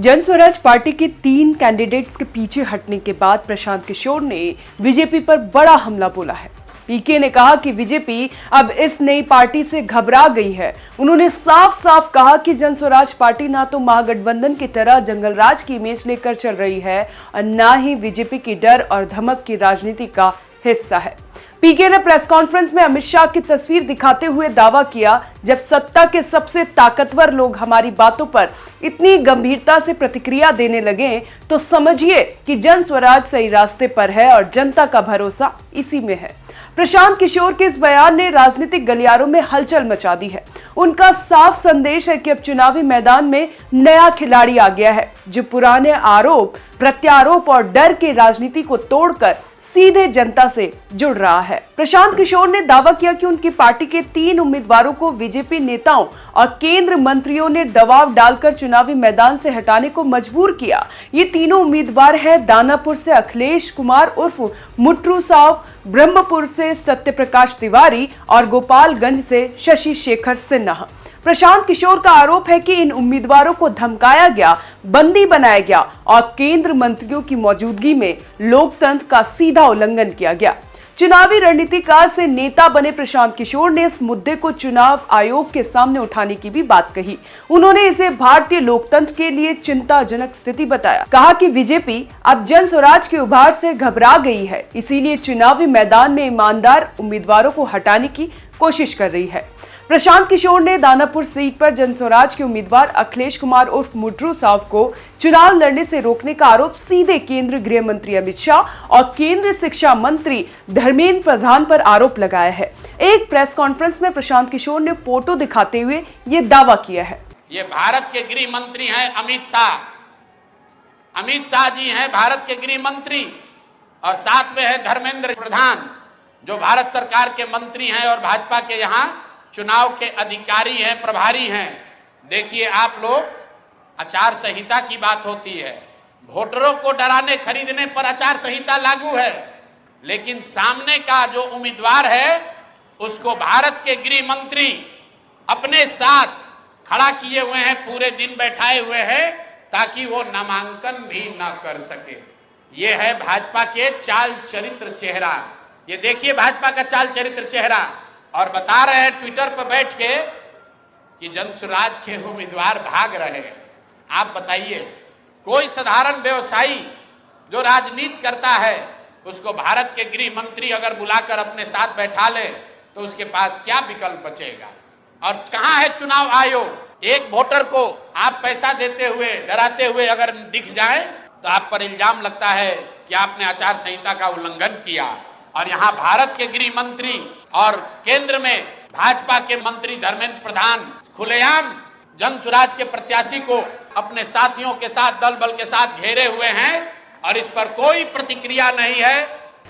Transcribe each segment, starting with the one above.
जन स्वराज पार्टी के 3 कैंडिडेट्स के पीछे हटने के बाद प्रशांत किशोर ने बीजेपी पर बड़ा हमला बोला है। पीके ने कहा कि बीजेपी अब इस नई पार्टी से घबरा गई है। उन्होंने साफ साफ कहा कि जन स्वराज पार्टी ना तो महागठबंधन की तरह जंगलराज की इमेज लेकर चल रही है और ना ही बीजेपी की डर और धमक की राजनीति का हिस्सा है। पीके ने प्रेस कॉन्फ्रेंस में अमित शाह की तस्वीर दिखाते हुए दावा किया, जब सत्ता के सबसे ताकतवर लोग हमारी बातों पर इतनी गंभीरता से प्रतिक्रिया देने लगे तो समझिए कि जन स्वराज सही रास्ते पर है और जनता का भरोसा इसी में है। प्रशांत किशोर के इस बयान ने राजनीतिक गलियारों में हलचल मचा दी है। उनका साफ संदेश है कि अब चुनावी मैदान में नया खिलाड़ी आ गया है, जो पुराने आरोप प्रत्यारोप और डर के राजनीति को तोड़कर सीधे जनता से जुड़ रहा है। प्रशांत किशोर ने दावा किया कि उनकी पार्टी के 3 उम्मीदवारों को बीजेपी नेताओं और केंद्र मंत्रियों ने दबाव डालकर चुनावी मैदान से हटाने को मजबूर किया। ये तीनों उम्मीदवार हैं दानापुर से अखिलेश कुमार उर्फ मुट्रू साव, ब्रह्मपुर से सत्यप्रकाश तिवारी और गोपालगंज से शशि शेखर सिन्हा। प्रशांत किशोर का आरोप है कि इन उम्मीदवारों को धमकाया गया, बंदी बनाया गया और केंद्र मंत्रियों की मौजूदगी में लोकतंत्र का सीधा उल्लंघन किया गया। चुनावी रणनीतिकार से नेता बने प्रशांत किशोर ने इस मुद्दे को चुनाव आयोग के सामने उठाने की भी बात कही। उन्होंने इसे भारतीय लोकतंत्र के लिए चिंताजनक स्थिति बताया। कहा कि बीजेपी अब जन स्वराज के उभार से घबरा गई है, इसीलिए चुनावी मैदान में ईमानदार उम्मीदवारों को हटाने की कोशिश कर रही है। प्रशांत किशोर ने दानापुर सीट पर जन स्वराज के उम्मीदवार अखिलेश कुमार उर्फ मुट्रू साव को चुनाव लड़ने से रोकने का आरोप सीधे केंद्रीय गृह मंत्री अमित शाह और केंद्रीय शिक्षा मंत्री धर्मेंद्र प्रधान पर आरोप लगाया है। एक प्रेस कॉन्फ्रेंस में प्रशांत किशोर ने फोटो दिखाते हुए ये दावा किया है। ये भारत के गृह मंत्री हैं अमित शाह। अमित शाह जी हैं भारत के गृह मंत्री और साथ में है धर्मेंद्र प्रधान, जो भारत सरकार के मंत्री हैं और भाजपा के यहाँ चुनाव के अधिकारी हैं, प्रभारी हैं। देखिए आप लोग, आचार संहिता की बात होती है, वोटरों को डराने खरीदने पर आचार संहिता लागू है, लेकिन सामने का जो उम्मीदवार है उसको भारत के गृह मंत्री अपने साथ खड़ा किए हुए हैं, पूरे दिन बैठाए हुए हैं ताकि वो नामांकन भी ना कर सके। ये है भाजपा के चाल चरित्र चेहरा। ये देखिए भाजपा का चाल चरित्र चेहरा। और बता रहे हैं ट्विटर पर बैठ के कि जन स्वराज के उम्मीदवार भाग रहे हैं। आप बताइए, कोई साधारण व्यवसायी जो राजनीति करता है उसको भारत के गृह मंत्री अगर बुलाकर अपने साथ बैठा ले तो उसके पास क्या विकल्प बचेगा? और कहां है चुनाव आयोग? एक वोटर को आप पैसा देते हुए, डराते हुए अगर दिख जाए तो आप पर इल्जाम लगता है कि आपने आचार संहिता का उल्लंघन किया। और यहाँ भारत के गृह मंत्री और केंद्र में भाजपा के मंत्री धर्मेंद्र प्रधान खुलेआम जन स्वराज के प्रत्याशी को अपने साथियों के साथ, दल बल के साथ घेरे हुए हैं और इस पर कोई प्रतिक्रिया नहीं है।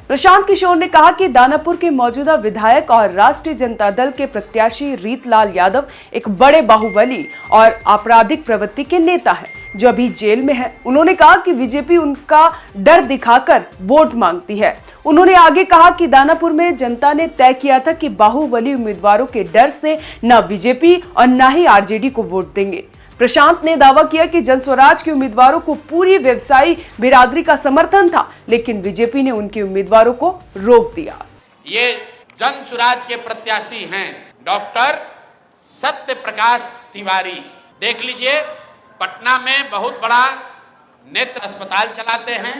प्रशांत किशोर ने कहा कि दानापुर के मौजूदा विधायक और राष्ट्रीय जनता दल के प्रत्याशी रीतलाल यादव एक बड़े बाहुबली और आपराधिक प्रवृत्ति के नेता हैं, जो अभी जेल में है। उन्होंने कहा कि बीजेपी उनका डर दिखाकर वोट मांगती है। उन्होंने आगे कहा कि दानापुर में जनता ने तय किया था कि बाहुबली उम्मीदवारों के डर से न बीजेपी और न ही आरजेडी को वोट देंगे। प्रशांत ने दावा किया कि जन स्वराज के उम्मीदवारों को पूरी व्यवसायी बिरादरी का समर्थन था, लेकिन बीजेपी ने उनके उम्मीदवारों को रोक दिया। ये जन स्वराज के प्रत्याशी हैं डॉक्टर सत्यप्रकाश तिवारी। देख लीजिए, पटना में बहुत बड़ा नेत्र अस्पताल चलाते हैं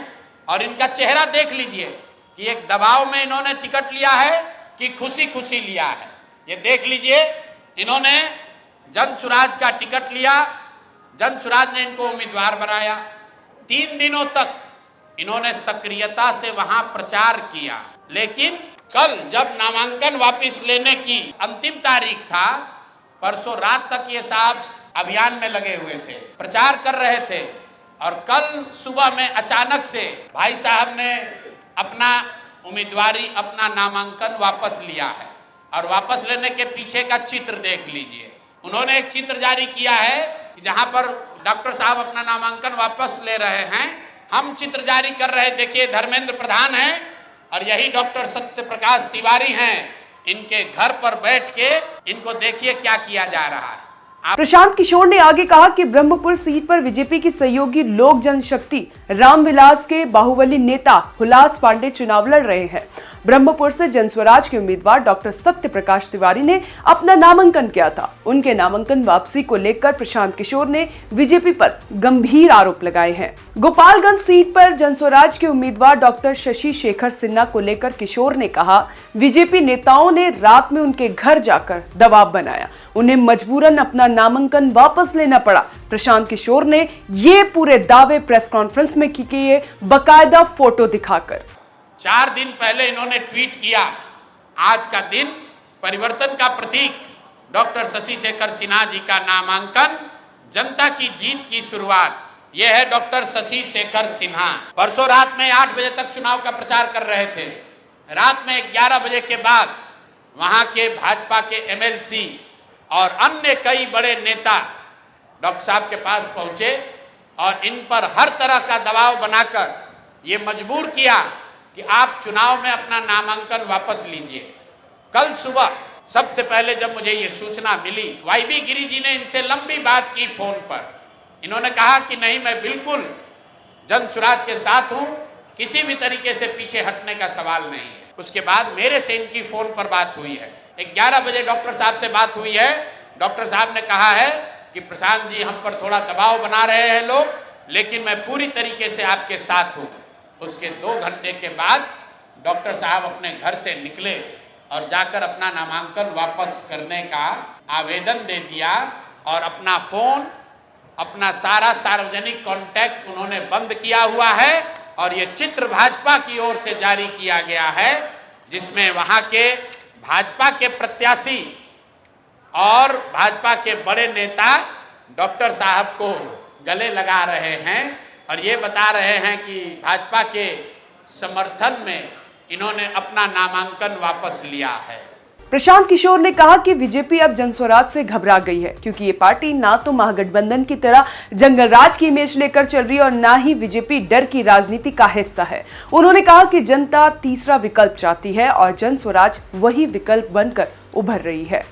और इनका चेहरा देख लीजिए कि एक दबाव में इन्होंने टिकट लिया है कि खुशी खुशी लिया है। ये देख लीजिए, इन्होंने जन स्वराज का टिकट लिया, जन स्वराज ने इनको उम्मीदवार बनाया। 3 दिनों तक इन्होंने सक्रियता से वहां प्रचार किया, लेकिन कल जब नामांकन वापस लेने की अंतिम तारीख था, परसों रात तक ये साहब अभियान में लगे हुए थे, प्रचार कर रहे थे और कल सुबह में अचानक से भाई साहब ने अपना उम्मीदवारी, अपना नामांकन वापस लिया है। और वापस लेने के पीछे का चित्र देख लीजिए। उन्होंने एक चित्र जारी किया है जहां पर डॉक्टर साहब अपना नामांकन वापस ले रहे हैं। हम चित्र जारी कर रहे, देखिए धर्मेंद्र प्रधान हैं और यही डॉक्टर सत्यप्रकाश तिवारी हैं। इनके घर पर बैठ के इनको देखिए क्या किया जा रहा है। प्रशांत किशोर ने आगे कहा कि ब्रह्मपुर सीट पर बीजेपी की सहयोगी लोक जनशक्ति रामविलास के बाहुबली नेता हुलास पांडे चुनाव लड़ रहे हैं। ब्रह्मपुर से जनस्वराज के उम्मीदवार डॉक्टर सत्य प्रकाश तिवारी ने अपना नामांकन किया था। उनके नामांकन वापसी को लेकर प्रशांत किशोर ने बीजेपी पर गंभीर आरोप लगाए हैं। गोपालगंज सीट पर जनस्वराज के उम्मीदवार डॉक्टर शशि शेखर सिन्हा को लेकर किशोर ने कहा, बीजेपी नेताओं ने रात में उनके घर जाकर दबाव बनाया, उन्हें मजबूरन अपना नामांकन वापस लेना पड़ा। प्रशांत किशोर ने ये पूरे दावे प्रेस कॉन्फ्रेंस में किए, बकायदा फोटो दिखाकर। 4 दिन पहले इन्होंने ट्वीट किया, आज का दिन परिवर्तन का प्रतीक, डॉक्टर शशि शेखर सिन्हा जी का नामांकन, जनता की जीत की शुरुआत। यह है डॉक्टर शशि शेखर सिन्हा। परसों रात में 8 बजे तक चुनाव का प्रचार कर रहे थे। रात में 11 बजे के बाद वहां के भाजपा के एमएलसी और अन्य कई बड़े नेता डॉक्टर साहब के पास पहुंचे और इन पर हर तरह का दबाव बनाकर ये मजबूर किया कि आप चुनाव में अपना नामांकन वापस लीजिए। कल सुबह सबसे पहले जब मुझे ये सूचना मिली, वाईबी गिरी जी ने इनसे लंबी बात की फोन पर। इन्होंने कहा कि नहीं, मैं बिल्कुल जनस्वराज के साथ हूं, किसी भी तरीके से पीछे हटने का सवाल नहीं है। उसके बाद मेरे से इनकी फोन पर बात हुई है। 11 बजे डॉक्टर साहब से बात हुई है। डॉक्टर साहब ने कहा है कि प्रशांत जी, हम पर थोड़ा दबाव बना रहे हैं लोग, लेकिन मैं पूरी तरीके से आपके साथ हूं। उसके 2 घंटे के बाद डॉक्टर साहब अपने घर से निकले और जाकर अपना नामांकन वापस करने का आवेदन दे दिया और अपना फोन, अपना सारा सार्वजनिक कॉन्टैक्ट उन्होंने बंद किया हुआ है। और ये चित्र भाजपा की ओर से जारी किया गया है, जिसमें वहां के भाजपा के प्रत्याशी और भाजपा के बड़े नेता डॉक्टर साहब को गले लगा रहे हैं और ये बता रहे हैं कि भाजपा के समर्थन में इन्होंने अपना नामांकन वापस लिया है। प्रशांत किशोर ने कहा कि बीजेपी अब जनस्वराज से घबरा गई है, क्योंकि ये पार्टी ना तो महागठबंधन की तरह जंगल राज की इमेज लेकर चल रही है और ना ही बीजेपी डर की राजनीति का हिस्सा है। उन्होंने कहा कि जनता तीसरा विकल्प चाहती है और जनस्वराज वही विकल्प बनकर उभर रही है।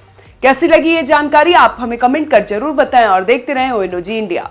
कैसी लगी ये जानकारी, आप हमें कमेंट कर जरूर बताएं और देखते रहें ONOG इंडिया।